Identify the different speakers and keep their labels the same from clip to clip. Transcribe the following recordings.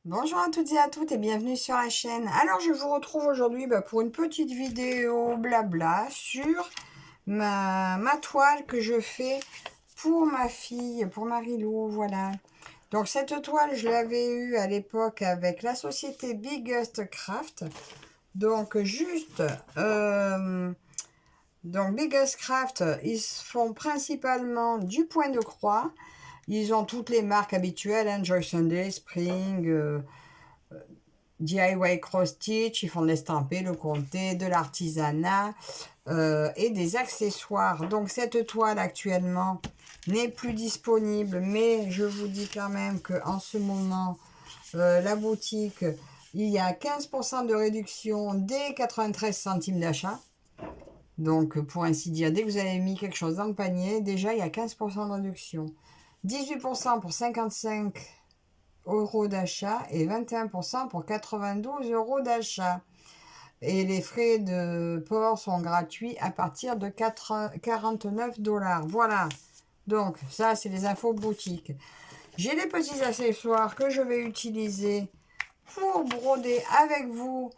Speaker 1: Bonjour à toutes et à toutes et bienvenue sur la chaîne. Alors je vous retrouve aujourd'hui pour une petite vidéo blabla sur ma toile que je fais pour ma fille, pour Marilou, voilà. Donc cette toile je l'avais eue à l'époque avec la société Biggest Craft. Donc Biggest Craft, ils font principalement du point de croix. Ils ont toutes les marques habituelles, hein, Joy Sunday, Spring, DIY Cross Stitch, ils font de l'estampé, le comté, de l'artisanat et des accessoires. Donc cette toile actuellement n'est plus disponible, mais je vous dis quand même qu'en ce moment, la boutique, il y a 15% de réduction dès 93 centimes d'achat. Donc pour ainsi dire, dès que vous avez mis quelque chose dans le panier, déjà il y a 15% de réduction. 18% pour 55 € d'achat et 21% pour 92 € d'achat. Et les frais de port sont gratuits à partir de 49 $. Voilà. Donc, ça, c'est les infos boutique. J'ai les petits accessoires que je vais utiliser pour broder avec vous.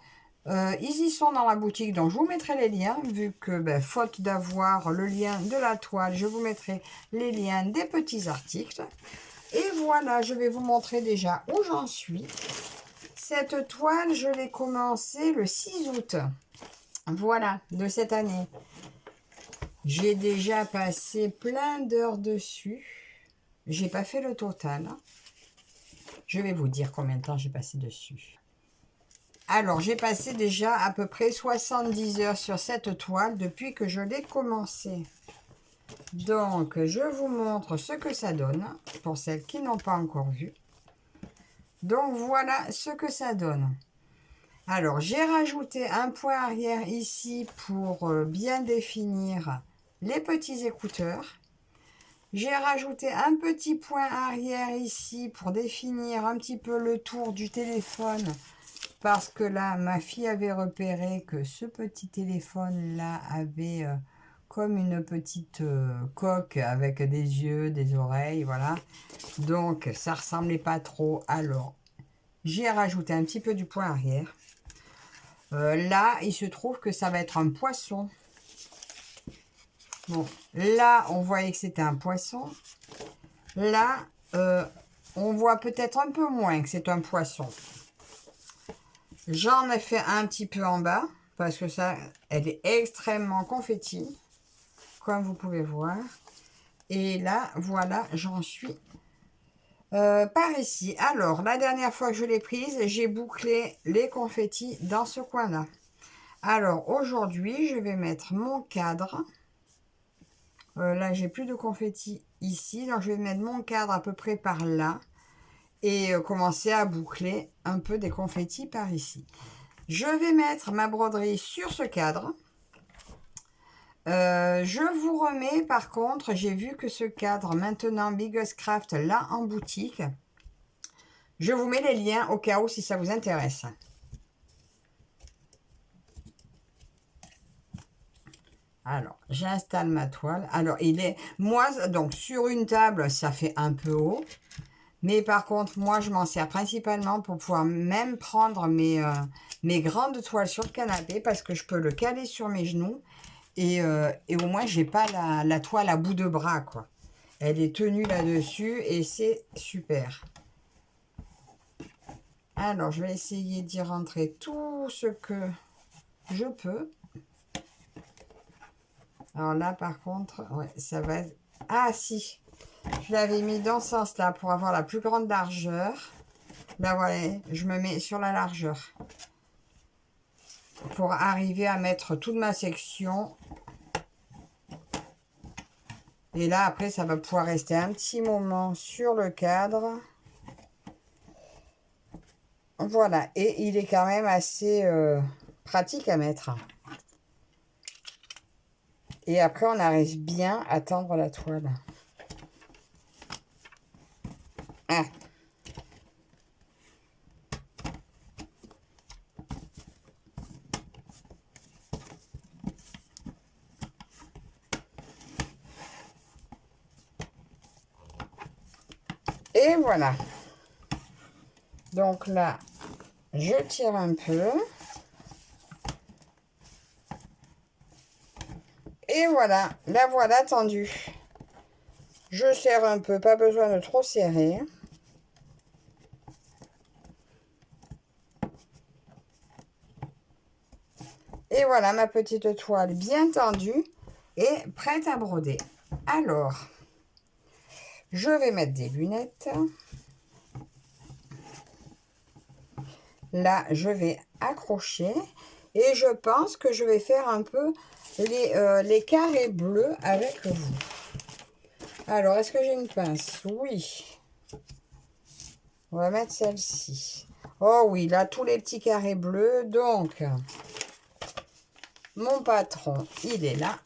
Speaker 1: Ils y sont dans la boutique, donc je vous mettrai les liens, vu que, faute d'avoir le lien de la toile, je vous mettrai les liens des petits articles. Et voilà, je vais vous montrer déjà où j'en suis. Cette toile, je l'ai commencée le 6 août. Voilà, de cette année. J'ai déjà passé plein d'heures dessus. J'ai pas fait le total. Je vais vous dire combien de temps j'ai passé dessus. Alors, j'ai passé déjà à peu près 70 heures sur cette toile depuis que je l'ai commencée. Donc, je vous montre ce que ça donne pour celles qui n'ont pas encore vu. Donc, voilà ce que ça donne. Alors, j'ai rajouté un point arrière ici pour bien définir les petits écouteurs. J'ai rajouté un petit point arrière ici pour définir un petit peu le tour du téléphone. Parce que là, ma fille avait repéré que ce petit téléphone-là avait comme une petite coque avec des yeux, des oreilles, voilà. Donc, ça ressemblait pas trop. Alors, j'ai rajouté un petit peu du point arrière. Là, il se trouve que ça va être un poisson. Bon, là, on voyait que c'était un poisson. Là, on voit peut-être un peu moins que c'est un poisson. J'en ai fait un petit peu en bas, parce que ça, elle est extrêmement confetti, comme vous pouvez voir. Et là, voilà, j'en suis par ici. Alors, la dernière fois que je l'ai prise, j'ai bouclé les confettis dans ce coin-là. Alors, aujourd'hui, je vais mettre mon cadre. Là, j'ai plus de confettis ici, donc je vais mettre mon cadre à peu près par là. Et commencer à boucler un peu des confettis par ici. Je vais mettre ma broderie sur ce cadre. Je vous remets, par contre, j'ai vu que ce cadre, maintenant, Biggest Craft, là, en boutique. Je vous mets les liens au cas où, si ça vous intéresse. Alors, j'installe ma toile. Alors, moi, donc, sur une table, ça fait un peu haut. Mais par contre, moi, je m'en sers principalement pour pouvoir même prendre mes grandes toiles sur le canapé parce que je peux le caler sur mes genoux et au moins, j'ai pas la toile à bout de bras, quoi. Elle est tenue là-dessus et c'est super. Alors, je vais essayer d'y rentrer tout ce que je peux. Alors là, par contre, ouais, ça va... Ah, si! Je l'avais mis dans ce sens-là pour avoir la plus grande largeur. Là, voilà, je me mets sur la largeur. Pour arriver à mettre toute ma section. Et là, après, ça va pouvoir rester un petit moment sur le cadre. Voilà, et il est quand même assez pratique à mettre. Et après, on arrive bien à tendre la toile. Ah. Et voilà. Donc là, je tire un peu. Et voilà, la voilà tendue. Je serre un peu, pas besoin de trop serrer. Et voilà ma petite toile bien tendue et prête à broder. Alors, je vais mettre des lunettes. Là, je vais accrocher. Et je pense que je vais faire un peu les carrés bleus avec vous. Alors, est-ce que j'ai une pince? Oui. On va mettre celle-ci. Oh oui, là, tous les petits carrés bleus. Donc, mon patron, il est là.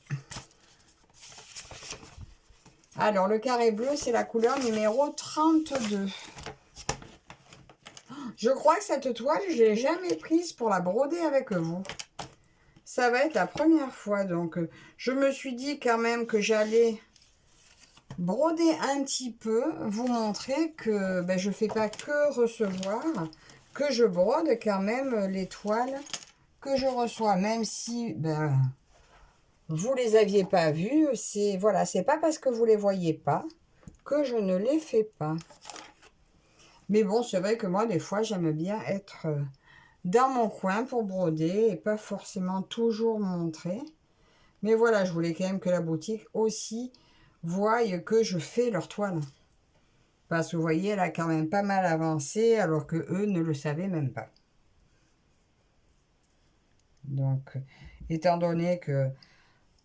Speaker 1: Alors, le carré bleu, c'est la couleur numéro 32. Je crois que cette toile, je ne l'ai jamais prise pour la broder avec vous. Ça va être la première fois. Donc, je me suis dit quand même que j'allais broder un petit peu, vous montrer que ben, je ne fais pas que recevoir, que je brode quand même les toiles que je reçois, même si ben, vous ne les aviez pas vues. C'est voilà, c'est pas parce que vous ne les voyez pas que je ne les fais pas. Mais bon, c'est vrai que moi, des fois, j'aime bien être dans mon coin pour broder et pas forcément toujours montrer. Mais voilà, je voulais quand même que la boutique aussi voie que je fais leur toile. Parce que vous voyez, elle a quand même pas mal avancé alors que eux ne le savaient même pas. Donc, étant donné que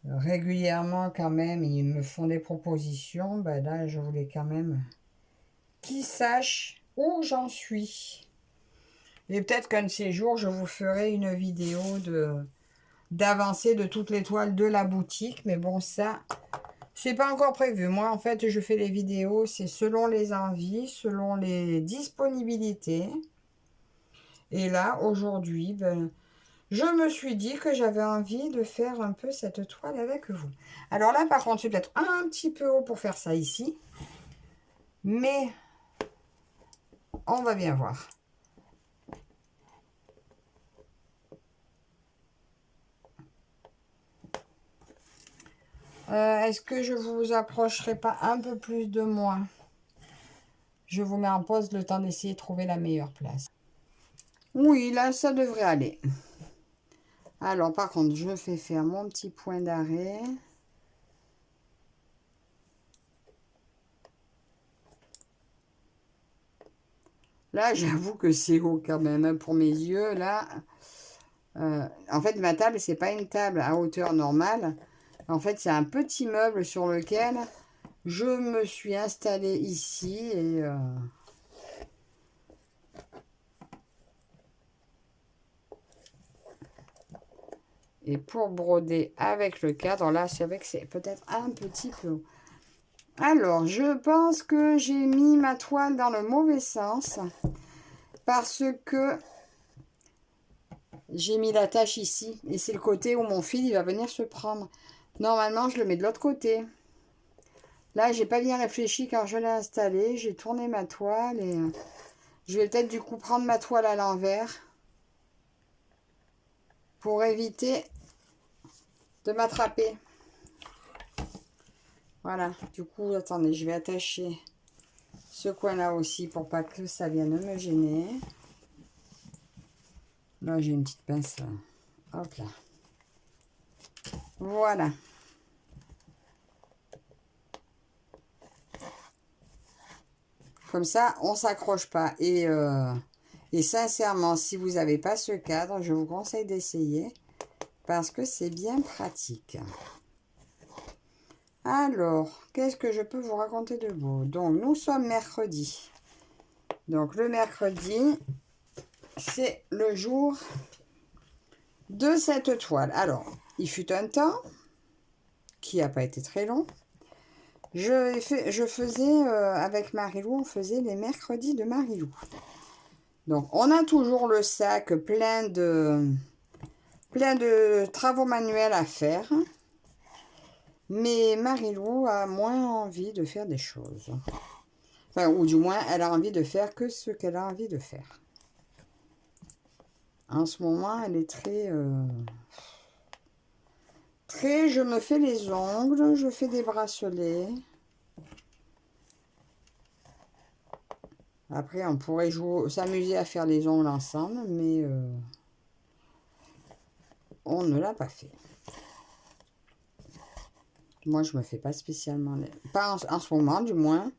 Speaker 1: régulièrement quand même, ils me font des propositions, ben là, je voulais quand même qu'ils sachent où j'en suis. Et peut-être qu'un de ces jours, je vous ferai une vidéo d'avancée de toutes les toiles de la boutique. Mais bon, ça, c'est pas encore prévu. Moi, en fait, je fais les vidéos, c'est selon les envies, selon les disponibilités. Et là, aujourd'hui, ben, je me suis dit que j'avais envie de faire un peu cette toile avec vous. Alors là, par contre, c'est peut-être un petit peu haut pour faire ça ici. Mais on va bien voir. Est-ce que je vous approcherai pas un peu plus de moi? Je vous mets en pause le temps d'essayer de trouver la meilleure place. Oui, là, ça devrait aller. Alors, par contre, je fais faire mon petit point d'arrêt. Là, j'avoue que c'est haut quand même hein, pour mes yeux. Là, en fait, ma table, c'est pas une table à hauteur normale. En fait, c'est un petit meuble sur lequel je me suis installée ici et pour broder avec le cadre, là, c'est vrai que c'est peut-être un petit peu haut. Alors, je pense que j'ai mis ma toile dans le mauvais sens parce que j'ai mis la tâche ici et c'est le côté où mon fil il va venir se prendre. Normalement, je le mets de l'autre côté. Là, j'ai pas bien réfléchi quand je l'ai installé. J'ai tourné ma toile et je vais peut-être du coup prendre ma toile à l'envers pour éviter de m'attraper. Voilà, du coup, attendez, je vais attacher ce coin-là aussi pour pas que ça vienne me gêner. Là, j'ai une petite pince. Hop là. Voilà. Comme ça, on ne s'accroche pas. Et sincèrement, si vous n'avez pas ce cadre, je vous conseille d'essayer parce que c'est bien pratique. Alors, qu'est-ce que je peux vous raconter de beau? Donc, nous sommes mercredi. Donc, le mercredi, c'est le jour de cette toile. Alors, il fut un temps qui n'a pas été très long. Je faisais, avec Marilou, on faisait les mercredis de Marilou. Donc, on a toujours le sac plein de travaux manuels à faire. Mais Marilou a moins envie de faire des choses. Enfin, ou du moins, elle a envie de faire que ce qu'elle a envie de faire. En ce moment, elle est très, je me fais les ongles, je fais des bracelets. Après, on pourrait s'amuser à faire les ongles ensemble, mais on ne l'a pas fait. Moi, je me fais pas spécialement pas en ce moment, du moins.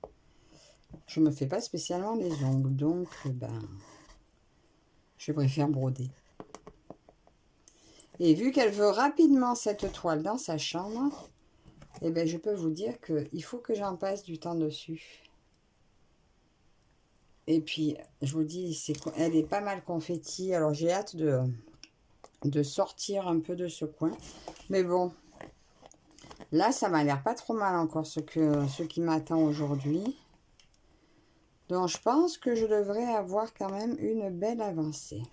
Speaker 1: Je me fais pas spécialement les ongles, donc ben, je préfère broder. Et vu qu'elle veut rapidement cette toile dans sa chambre, eh ben, je peux vous dire qu'il faut que j'en passe du temps dessus. Et puis, je vous dis, elle est pas mal confetti. Alors, j'ai hâte de sortir un peu de ce coin. Mais bon, là, ça m'a l'air pas trop mal encore ce qui m'attend aujourd'hui. Donc, je pense que je devrais avoir quand même une belle avancée.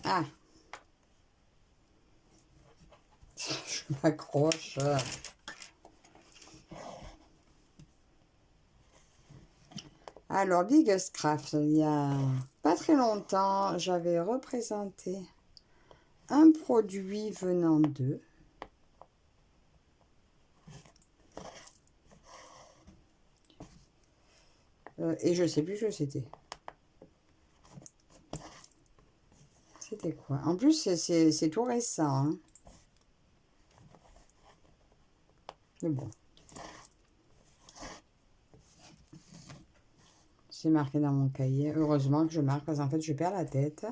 Speaker 1: Ah! Je m'accroche. Alors, Biggest Craft, il y a pas très longtemps, j'avais représenté un produit venant d'eux. Et je sais plus ce que c'était. C'était quoi? En plus, c'est tout récent. Hein. Mais bon. C'est marqué dans mon cahier. Heureusement que je marque parce qu'en fait, je perds la tête.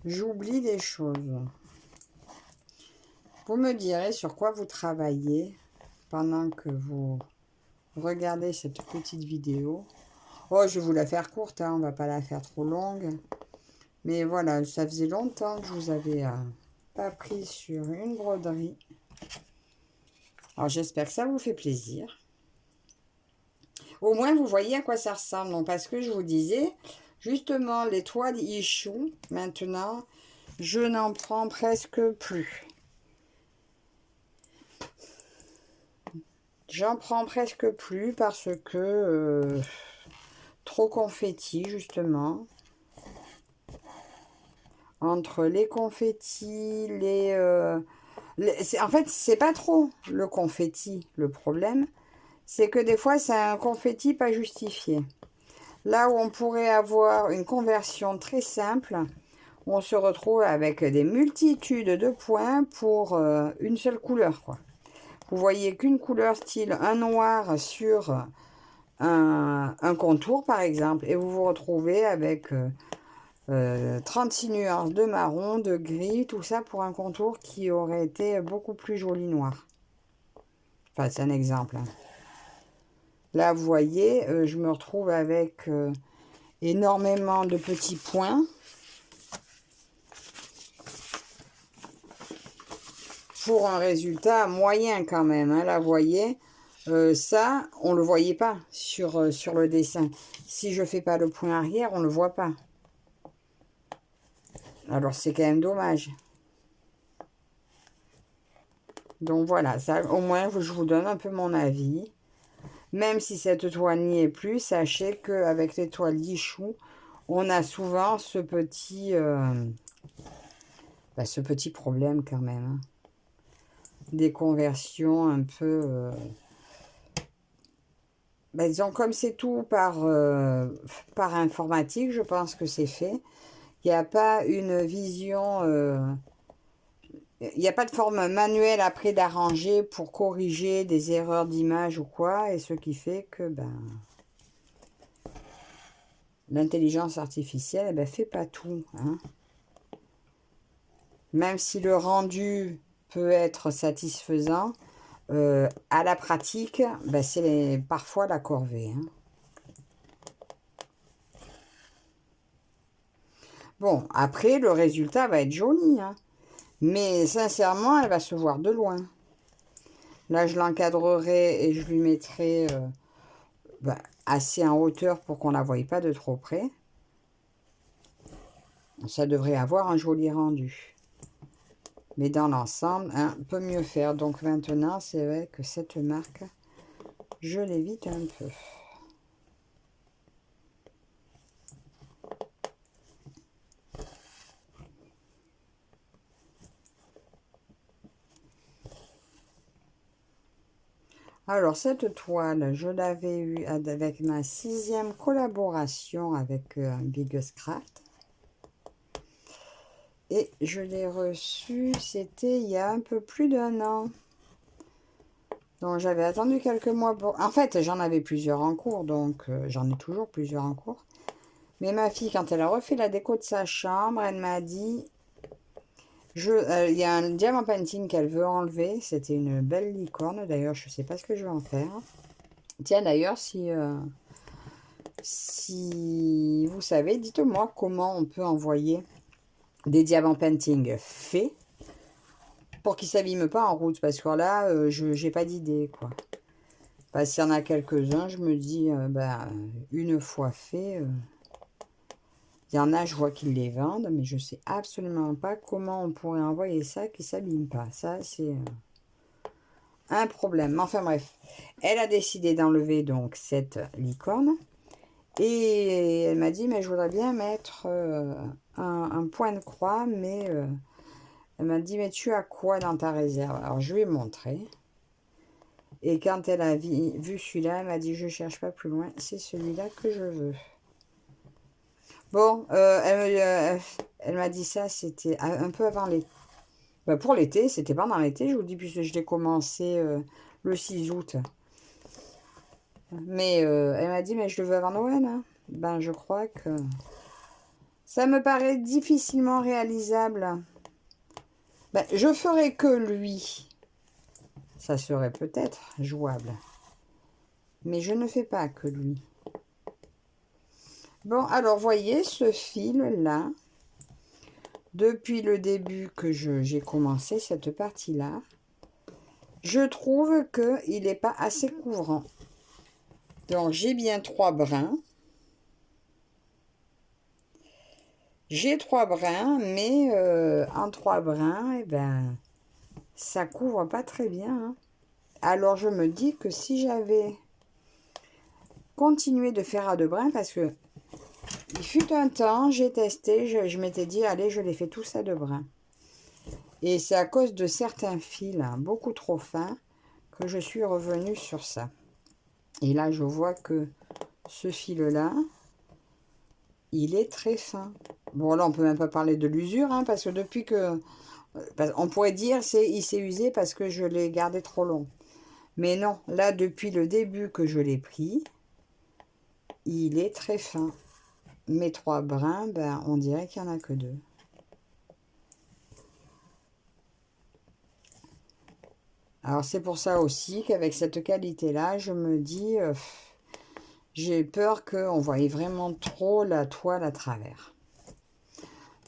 Speaker 1: J'oublie des choses. Vous me direz sur quoi vous travaillez pendant que vous regardez cette petite vidéo. Oh, je vais vous la faire courte, hein, on va pas la faire trop longue. Mais voilà, ça faisait longtemps que je vous avais pas pris sur une broderie. Alors, j'espère que ça vous fait plaisir. Au moins, vous voyez à quoi ça ressemble. Donc, parce que je vous disais, justement, les toiles Issue, maintenant, je n'en prends presque plus. J'en prends presque plus parce que trop confetti, justement. Entre les confettis, en fait, c'est pas trop le confetti, le problème. C'est que des fois, c'est un confetti pas justifié. Là où on pourrait avoir une conversion très simple, on se retrouve avec des multitudes de points pour une seule couleur, quoi. Vous voyez qu'une couleur style un noir sur un contour, par exemple, et vous vous retrouvez avec 36 nuances de marron, de gris, tout ça pour un contour qui aurait été beaucoup plus joli noir. Enfin, c'est un exemple. Hein. Là, vous voyez, je me retrouve avec énormément de petits points. Pour un résultat moyen quand même. Hein. Là, vous voyez, ça, on ne le voyait pas sur le dessin. Si je ne fais pas le point arrière, on ne le voit pas. Alors, c'est quand même dommage. Donc, voilà, ça, au moins, je vous donne un peu mon avis. Même si cette toile n'y est plus, sachez qu'avec les toiles Issue, on a souvent ce petit problème quand même. Hein. Des conversions un peu... disons, comme c'est tout par informatique, je pense que c'est fait. Il n'y a pas une vision... il n'y a pas de forme manuelle après d'arranger pour corriger des erreurs d'image ou quoi. Et ce qui fait que l'intelligence artificielle, elle fait pas tout. Hein. Même si le rendu peut être satisfaisant, à la pratique, c'est parfois la corvée. Hein. Bon, après, le résultat va être joli. Hein. Mais sincèrement, elle va se voir de loin. Là, je l'encadrerai et je lui mettrai assez en hauteur pour qu'on ne la voie pas de trop près. Ça devrait avoir un joli rendu. Mais dans l'ensemble, on peut mieux faire. Donc maintenant, c'est vrai que cette marque, je l'évite un peu. Alors, cette toile, je l'avais eue avec ma 6e collaboration avec Biggest Craft. Et je l'ai reçue, c'était il y a un peu plus d'1 an. Donc, j'avais attendu quelques mois pour... En fait, j'en avais plusieurs en cours, donc j'en ai toujours plusieurs en cours. Mais ma fille, quand elle a refait la déco de sa chambre, elle m'a dit... Il y a un diamant painting qu'elle veut enlever. C'était une belle licorne. D'ailleurs, je ne sais pas ce que je vais en faire. Tiens, d'ailleurs, si vous savez, dites-moi comment on peut envoyer des diamants painting faits pour qu'ils ne s'abîment pas en route. Parce que là, je n'ai pas d'idée, quoi. Parce qu'il y en a quelques-uns, je me dis, une fois fait... il y en a, je vois qu'ils les vendent, mais je ne sais absolument pas comment on pourrait envoyer ça qui ne s'abîme pas. Ça, c'est un problème. Enfin bref, elle a décidé d'enlever donc cette licorne. Et elle m'a dit, mais je voudrais bien mettre un point de croix, mais elle m'a dit, mais tu as quoi dans ta réserve? Alors, je lui ai montré. Et quand elle a vu celui-là, elle m'a dit, je ne cherche pas plus loin, c'est celui-là que je veux. Bon, elle m'a dit ça, c'était un peu avant l'été. Pour l'été, c'était pendant l'été, je vous dis, puisque je l'ai commencé le 6 août. Mais elle m'a dit, mais je le veux avant Noël. Hein. Ben, je crois que ça me paraît difficilement réalisable. Ben, je ferai que lui. Ça serait peut-être jouable. Mais je ne fais pas que lui. Bon, alors, voyez ce fil-là. Depuis le début que j'ai commencé cette partie-là, je trouve qu'il n'est pas assez couvrant. Donc, j'ai bien 3 brins. J'ai 3 brins, mais en 3 brins, eh ben, ça couvre pas très bien. Hein. Alors, je me dis que si j'avais continué de faire à 2 brins, parce que il fut un temps, j'ai testé, je m'étais dit, allez, je les fais tous à 2 brins. Et c'est à cause de certains fils beaucoup trop fins que je suis revenue sur ça. Et là, je vois que ce fil-là, il est très fin. Bon, là, on peut même pas parler de l'usure, hein, parce que depuis que... On pourrait dire il s'est usé parce que je l'ai gardé trop long. Mais non, là, depuis le début que je l'ai pris, il est très fin. Mes 3 brins, ben, on dirait qu'il n'y en a que 2. Alors, c'est pour ça aussi qu'avec cette qualité-là, je me dis... j'ai peur qu'on voie vraiment trop la toile à travers.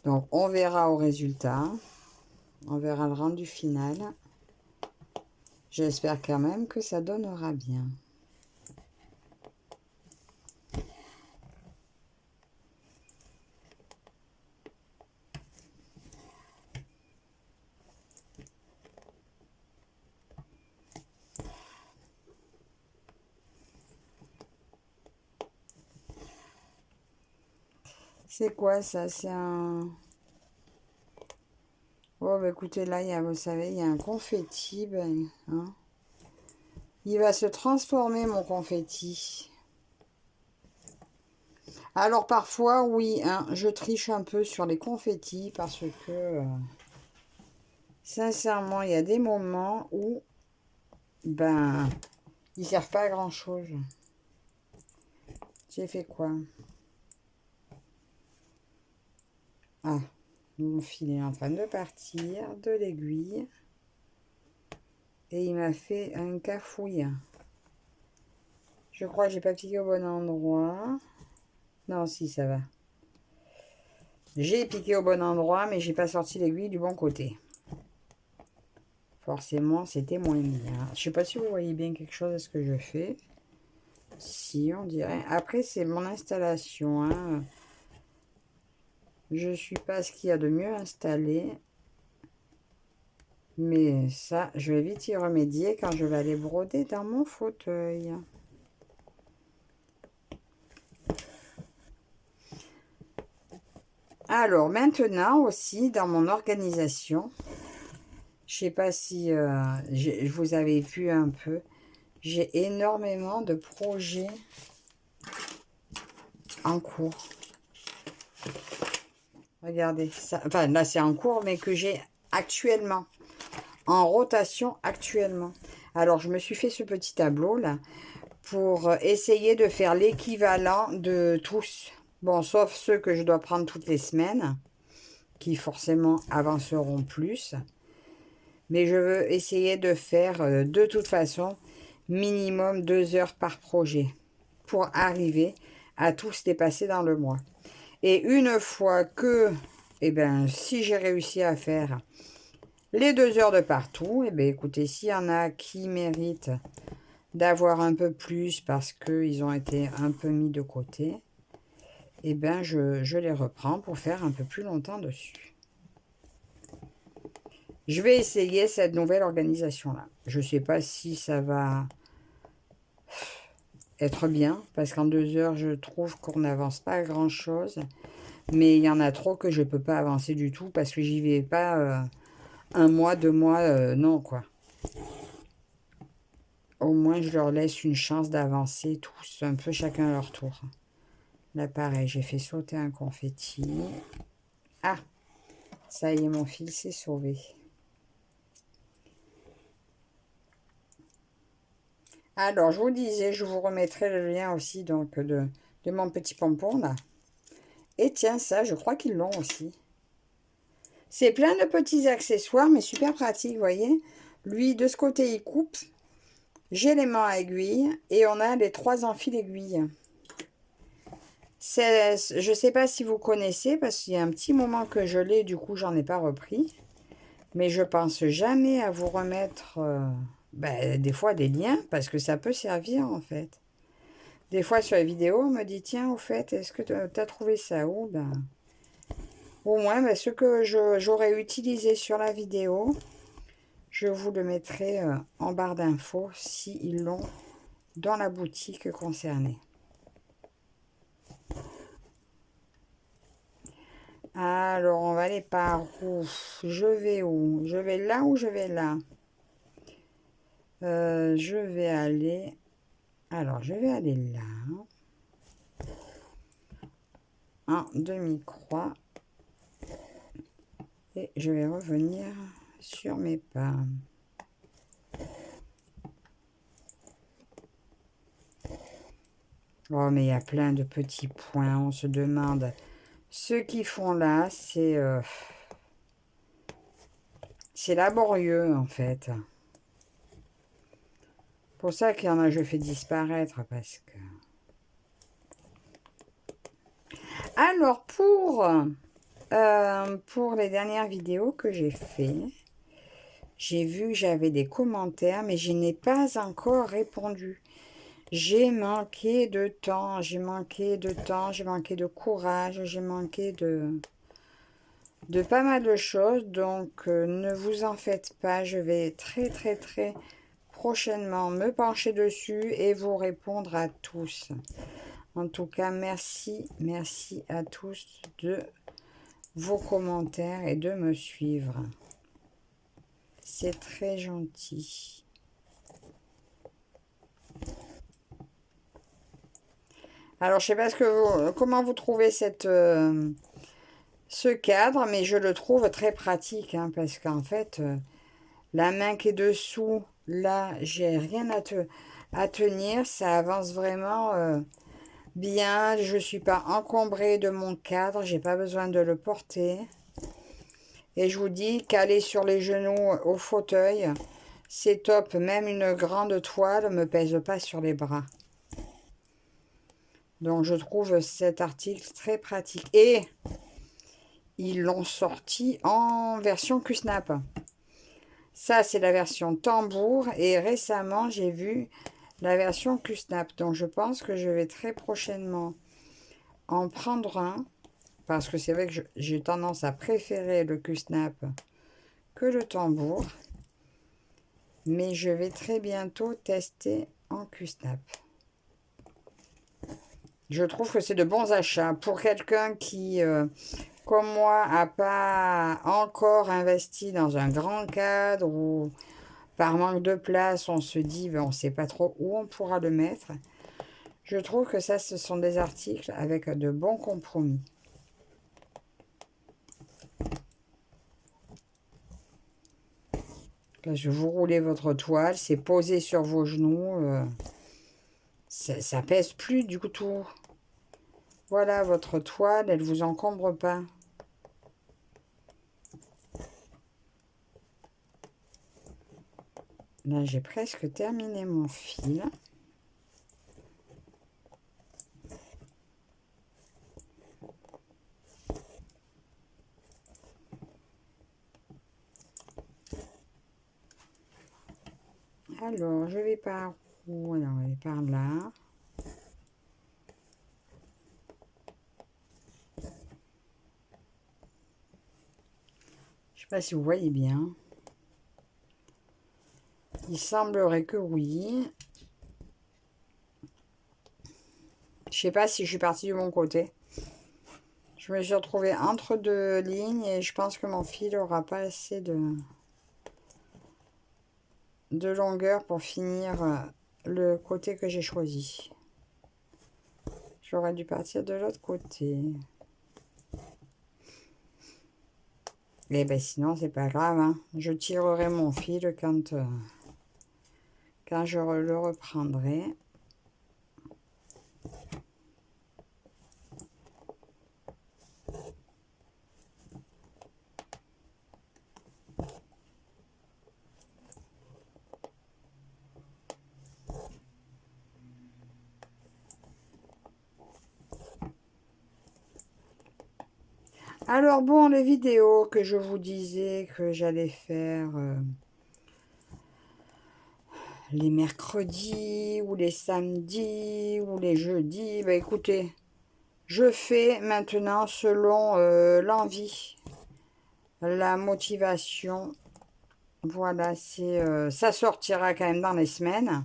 Speaker 1: Donc, on verra au résultat. On verra le rendu final. J'espère quand même que ça donnera bien. C'est quoi ça? C'est un... Oh, bah écoutez, là, vous savez, il y a un confetti. Ben, hein. Il va se transformer, mon confetti. Alors, parfois, oui, hein, je triche un peu sur les confettis parce que, sincèrement, il y a des moments où, ben, ils servent pas à grand-chose. J'ai fait quoi? Ah, mon fil est en train de partir de l'aiguille. Et il m'a fait un cafouille. Je crois que j'ai pas piqué au bon endroit. Non, si, ça va. J'ai piqué au bon endroit, mais j'ai pas sorti l'aiguille du bon côté. Forcément, c'était moins bien. Je sais pas si vous voyez bien quelque chose de ce que je fais. Si, on dirait. Après, c'est mon installation. Hein. Je suis pas ce qu'il y a de mieux installé. Mais ça, je vais vite y remédier quand je vais aller broder dans mon fauteuil. Alors, maintenant aussi, dans mon organisation, je sais pas si je vous avais vu un peu, j'ai énormément de projets en cours. Regardez, ça, enfin là c'est en cours, mais que j'ai actuellement, en rotation actuellement. Alors, je me suis fait ce petit tableau là pour essayer de faire l'équivalent de tous. Bon, sauf ceux que je dois prendre toutes les semaines, qui forcément avanceront plus. Mais je veux essayer de faire de toute façon minimum 2 heures par projet pour arriver à tous dépasser dans le mois. Et une fois que, eh ben, si j'ai réussi à faire les 2 heures de partout, eh ben, écoutez, s'il y en a qui méritent d'avoir un peu plus parce qu'ils ont été un peu mis de côté, eh ben, je les reprends pour faire un peu plus longtemps dessus. Je vais essayer cette nouvelle organisation-là. Je ne sais pas si ça va être bien, parce qu'en 2 heures, je trouve qu'on n'avance pas à grand-chose. Mais il y en a trop que je ne peux pas avancer du tout, parce que j'y vais pas 1 mois, 2 mois, non, quoi. Au moins, je leur laisse une chance d'avancer tous, un peu chacun à leur tour. Là, pareil, j'ai fait sauter un confetti. Ah, ça y est, mon fil s'est sauvé. Alors, je vous disais, je vous remettrai le lien aussi donc de mon petit pompon, là. Et tiens, ça, je crois qu'ils l'ont aussi. C'est plein de petits accessoires, mais super pratique, vous voyez. Lui, de ce côté, il coupe. J'ai les mains à aiguille et on a les 3 enfils aiguilles. Je ne sais pas si vous connaissez, parce qu'il y a un petit moment que je l'ai, du coup, j'en ai pas repris. Mais je pense jamais à vous remettre des fois des liens, parce que ça peut servir, en fait. Des fois, sur les vidéos, on me dit, tiens, au fait, est-ce que tu as trouvé ça où? Ben, au moins, ce que j'aurais utilisé sur la vidéo, je vous le mettrai en barre d'infos s'ils l'ont dans la boutique concernée. Alors, on va aller par où? Je vais où? Je vais là ou je vais là? Je vais aller... Alors, je vais aller là. En demi-croix. Et je vais revenir sur mes pas. Oh, mais il y a plein de petits points. On se demande... Ce qu'ils font là, c'est laborieux, en fait. Pour ça qu'il y en a, je fais disparaître, parce que... Alors, pour les dernières vidéos que j'ai fait, j'ai vu que j'avais des commentaires, mais je n'ai pas encore répondu. J'ai manqué de temps, j'ai manqué de courage, j'ai manqué de pas mal de choses. Donc, ne vous en faites pas, je vais très prochainement me pencher dessus et vous répondre à tous. En tout cas, merci à tous de vos commentaires et de me suivre. C'est très gentil. Alors, je sais pas comment vous trouvez ce cadre, mais je le trouve très pratique, hein, parce qu'en fait, la main qui est dessous, là, j'ai rien à tenir. Ça avance vraiment bien. Je ne suis pas encombrée de mon cadre. J'ai pas besoin de le porter. Et je vous dis, caler sur les genoux au fauteuil, c'est top. Même une grande toile ne me pèse pas sur les bras. Donc, je trouve cet article très pratique. Et ils l'ont sorti en version Q-Snap. Ça, c'est la version tambour. Et récemment, j'ai vu la version Q-Snap. Donc, je pense que je vais très prochainement en prendre un. Parce que c'est vrai que j'ai tendance à préférer le Q-Snap que le tambour. Mais je vais très bientôt tester en Q-Snap. Je trouve que c'est de bons achats. Pour quelqu'un qui, comme moi, n'a pas encore investi dans un grand cadre ou par manque de place, on se dit, ben, on ne sait pas trop où on pourra le mettre. Je trouve que ça, ce sont des articles avec de bons compromis. Là, je vous roulez votre toile, c'est posé sur vos genoux. Ça pèse plus du tout. Voilà, votre toile, elle ne vous encombre pas. Là, j'ai presque terminé mon fil. Alors, je vais par où? Alors, je vais par là. Je ne sais pas si vous voyez bien. Il semblerait que oui. Je sais pas si je suis partie du bon côté. Je me suis retrouvée entre deux lignes et je pense que mon fil aura pas assez de longueur pour finir le côté que j'ai choisi. J'aurais dû partir de l'autre côté. Et ben sinon c'est pas grave, hein. Je tirerai mon fil quand je le reprendrai. Alors bon, les vidéos que je vous disais que j'allais faire les mercredis ou les samedis ou les jeudis, bah écoutez, je fais maintenant selon l'envie, la motivation. Voilà, ça sortira quand même dans les semaines.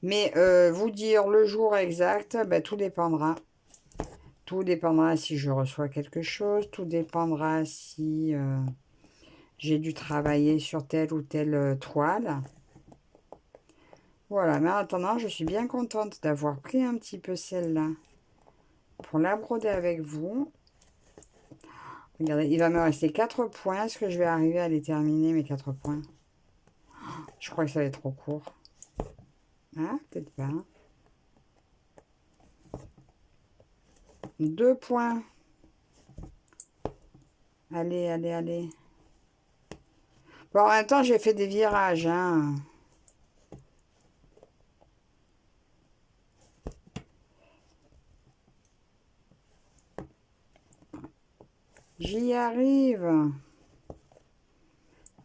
Speaker 1: Mais vous dire le jour exact, bah, tout dépendra. Tout dépendra si je reçois quelque chose, tout dépendra si j'ai dû travailler sur telle ou telle toile. Voilà, mais en attendant, je suis bien contente d'avoir pris un petit peu celle-là pour la broder avec vous. Regardez, il va me rester 4 points. Est-ce que je vais arriver à les terminer, mes 4 points? Je crois que ça va être trop court. Ah, peut-être pas. 2 points. Allez, allez, allez. Bon, en même temps, j'ai fait des virages, hein. J'y arrive.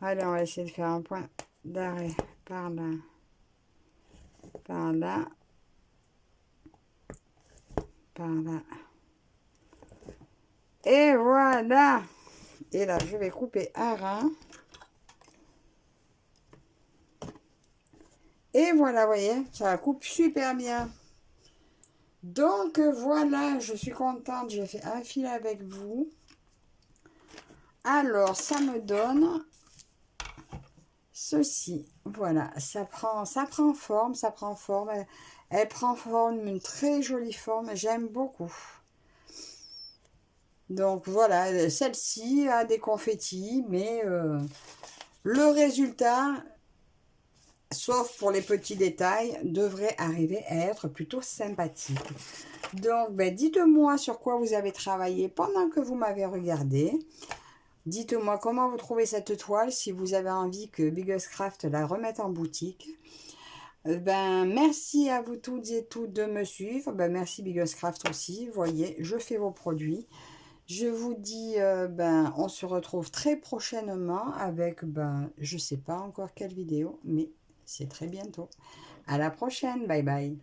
Speaker 1: Allez, on va essayer de faire un point d'arrêt par là. Par là. Par là. Et voilà. Et là, je vais couper un rein. Et voilà, vous voyez, ça coupe super bien. Donc voilà, je suis contente. J'ai fait un fil avec vous. Alors, ça me donne ceci. Voilà, ça prend forme, ça prend forme. Elle prend forme, une très jolie forme. J'aime beaucoup. Donc voilà, celle-ci a des confettis, mais le résultat, sauf pour les petits détails, devrait arriver à être plutôt sympathique. Donc, ben, dites-moi sur quoi vous avez travaillé pendant que vous m'avez regardé. Dites-moi comment vous trouvez cette toile, si vous avez envie que Biggest Craft la remette en boutique. Ben, merci à vous toutes et toutes de me suivre. Ben, merci Biggest Craft aussi. Vous voyez, je fais vos produits. Je vous dis, ben, on se retrouve très prochainement avec, ben, je sais pas encore quelle vidéo, mais c'est très bientôt. À la prochaine, bye bye.